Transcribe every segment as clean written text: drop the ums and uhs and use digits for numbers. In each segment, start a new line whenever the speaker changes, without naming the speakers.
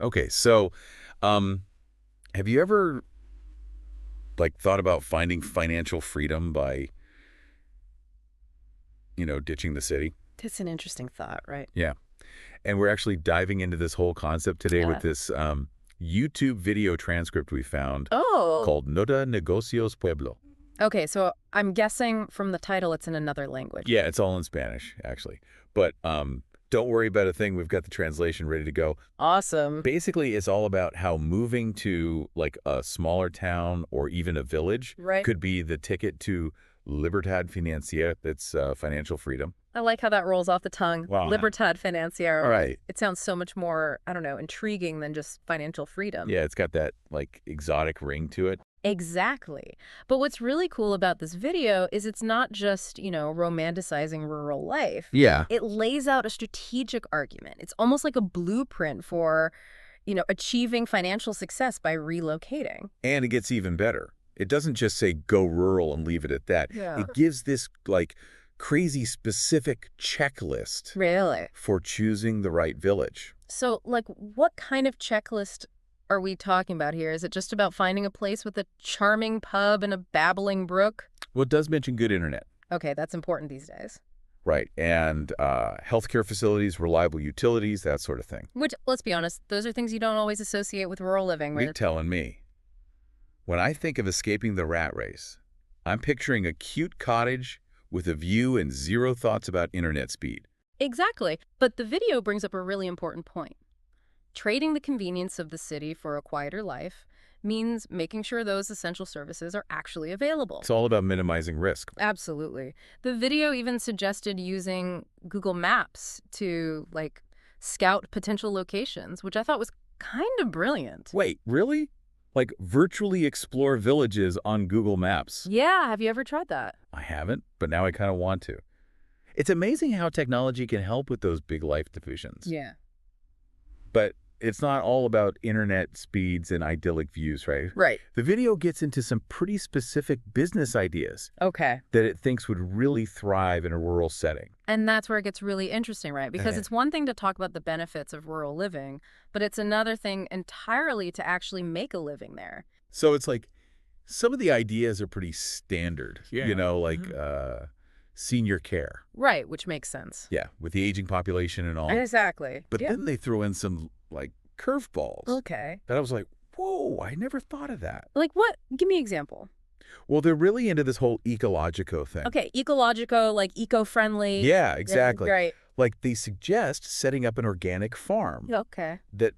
Okay, so have you ever thought about finding financial freedom by, ditching the city?
That's an interesting thought, right?
Yeah. And we're actually diving into this whole concept today with
Yeah.
this YouTube video transcript we found
Oh,
called Nota Negocios Pueblo.
okay. So I'm guessing from the title it's in another language.
Yeah, it's all in Spanish, actually. But don't worry about a thing. We've got the translation ready to go.
Awesome.
Basically, it's all about how moving to a smaller town or even a village
Right.
could be the ticket to Libertad Financiera, that's financial freedom.
I like how that rolls off the tongue.
Wow.
Libertad Financiero.
All right.
It sounds so much more, I don't know, intriguing than just financial freedom.
Yeah, it's got that exotic ring to it.
Exactly. But what's really cool about this video is it's not just, romanticizing rural life.
Yeah.
It lays out a strategic argument. It's almost like a blueprint for, achieving financial success by relocating.
And it gets even better. It doesn't just say go rural and leave it at that.
Yeah.
It gives this crazy specific checklist
Really?
for choosing the right village.
So, what kind of checklist are we talking about here? Is it just about finding a place with a charming pub and a babbling brook?
Well, it does mention good internet.
Okay, that's important these days.
Right. And healthcare facilities, reliable utilities, that sort of thing.
Which, let's be honest, those are things you don't always associate with rural living.
You're telling me. When I think of escaping the rat race, I'm picturing a cute cottage with a view and zero thoughts about internet speed.
Exactly. But the video brings up a really important point. Trading the convenience of the city for a quieter life means making sure those essential services are actually available.
It's all about minimizing risk.
Absolutely. The video even suggested using Google Maps to, scout potential locations, which I thought was kind of brilliant.
Wait, really? Virtually explore villages on Google Maps?
Yeah, have you ever tried that?
I haven't, but now I kind of want to. It's amazing how technology can help with those big life decisions.
Yeah.
But it's not all about internet speeds and idyllic views, right?
Right.
The video gets into some pretty specific business ideas
Okay.
that it thinks would really thrive in a rural setting.
And that's where it gets really interesting, right? Because it's one thing to talk about the benefits of rural living, but it's another thing entirely to actually make a living there.
So it's some of the ideas are pretty standard, senior care.
Right, which makes sense.
Yeah, with the aging population and all.
Exactly.
But then they throw in some, curveballs.
Okay.
That I was like, whoa, I never thought of that.
Like what? Give me an example.
Well, they're really into this whole ecologico thing.
Okay, ecologico, eco-friendly.
Yeah, exactly.
Right.
They suggest setting up an organic farm
Okay.
that,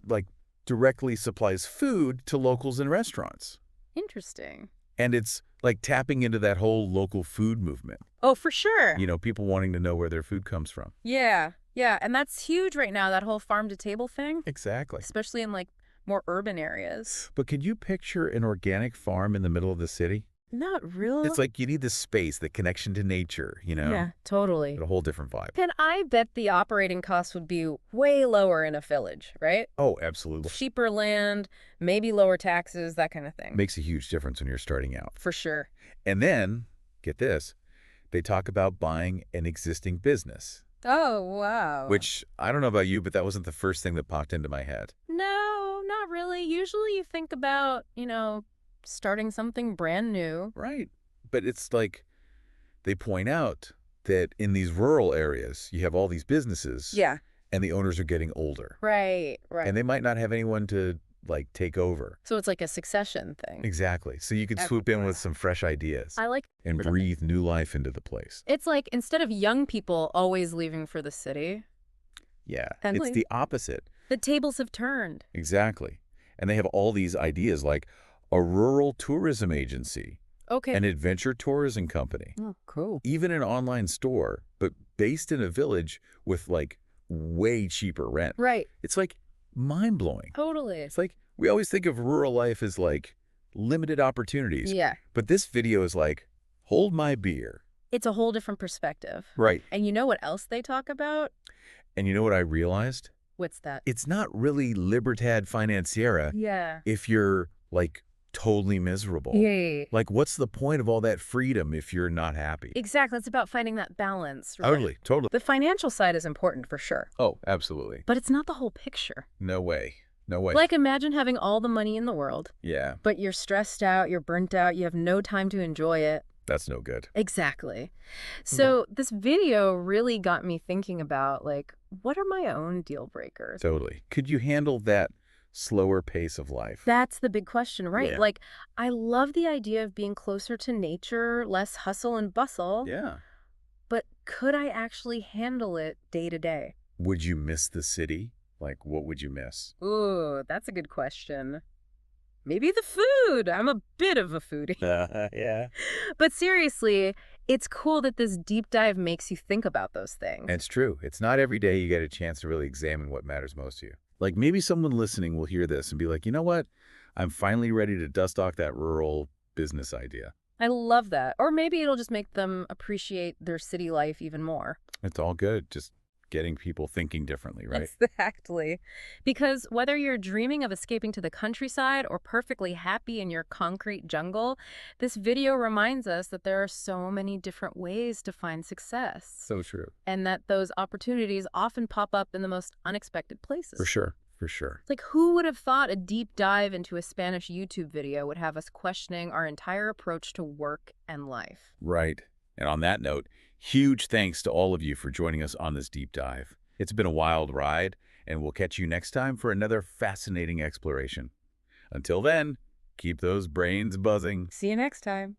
directly supplies food to locals and restaurants.
Interesting.
And it's, tapping into that whole local food movement.
Oh, for sure.
People wanting to know where their food comes from.
Yeah. Yeah, and that's huge right now, that whole farm-to-table thing.
Exactly.
Especially in, more urban areas.
But could you picture an organic farm in the middle of the city?
Not really.
It's you need the space, the connection to nature,
Yeah, totally.
A whole different vibe.
And I bet the operating costs would be way lower in a village, right?
Oh, absolutely.
Cheaper land, maybe lower taxes, that kind of thing.
Makes a huge difference when you're starting out.
For sure.
And then, get this, they talk about buying an existing business.
Oh, wow.
Which, I don't know about you, but that wasn't the first thing that popped into my head.
No, not really. Usually you think about, starting something brand new.
Right. But it's they point out that in these rural areas, you have all these businesses.
Yeah.
And the owners are getting older.
Right.
And they might not have anyone to, take over.
So it's like a succession thing.
Exactly. So you could swoop in with some fresh ideas.
I like
and breathe new life into the place.
It's instead of young people always leaving for the city.
Yeah.
And
it's the opposite.
The tables have turned.
Exactly. And they have all these ideas like a rural tourism agency.
Okay.
An adventure tourism company.
Oh, cool.
Even an online store, but based in a village with way cheaper rent.
Right.
It's mind-blowing.
Totally.
It's we always think of rural life as limited opportunities.
Yeah.
But this video is hold my beer.
It's a whole different perspective.
Right.
And you know what else they talk about?
And you know what I realized?
What's that?
It's not really Libertad Financiera
Yeah.
if you're totally miserable.
Yeah.
What's the point of all that freedom if you're not happy?
Exactly. It's about finding that balance. Right?
Totally.
The financial side is important for sure.
Oh, absolutely.
But it's not the whole picture.
No way. No way.
Like, imagine having all the money in the world,
Yeah,
but you're stressed out, you're burnt out, you have no time to enjoy it.
that's no good.
Exactly. So this video really got me thinking about, like, what are my own deal breakers?
Totally. Could you handle that slower pace of life?
That's the big question, right?
Yeah.
Like, I love the idea of being closer to nature, less hustle and bustle,
Yeah.
but could I actually handle it day to day?
Would you miss the city? Like, what would you miss?
Ooh, that's a good question. Maybe the food. I'm a bit of a foodie.
Yeah.
But seriously, it's cool that this deep dive makes you think about those things.
It's true. It's not every day you get a chance to really examine what matters most to you. Like, maybe someone listening will hear this and be like, you know what? I'm finally ready to dust off that rural business idea.
I love that. Or maybe it'll just make them appreciate their city life even more.
It's all good. Just getting people thinking differently, right?
Exactly. Because whether you're dreaming of escaping to the countryside or perfectly happy in your concrete jungle, this video reminds us that there are so many different ways to find success.
So true.
And that those opportunities often pop up in the most unexpected places.
For sure. For sure.
Like, who would have thought a deep dive into a Spanish YouTube video would have us questioning our entire approach to work and life?
Right. And on that note, huge thanks to all of you for joining us on this deep dive. It's been a wild ride, and we'll catch you next time for another fascinating exploration. Until then, keep those brains buzzing.
See you next time.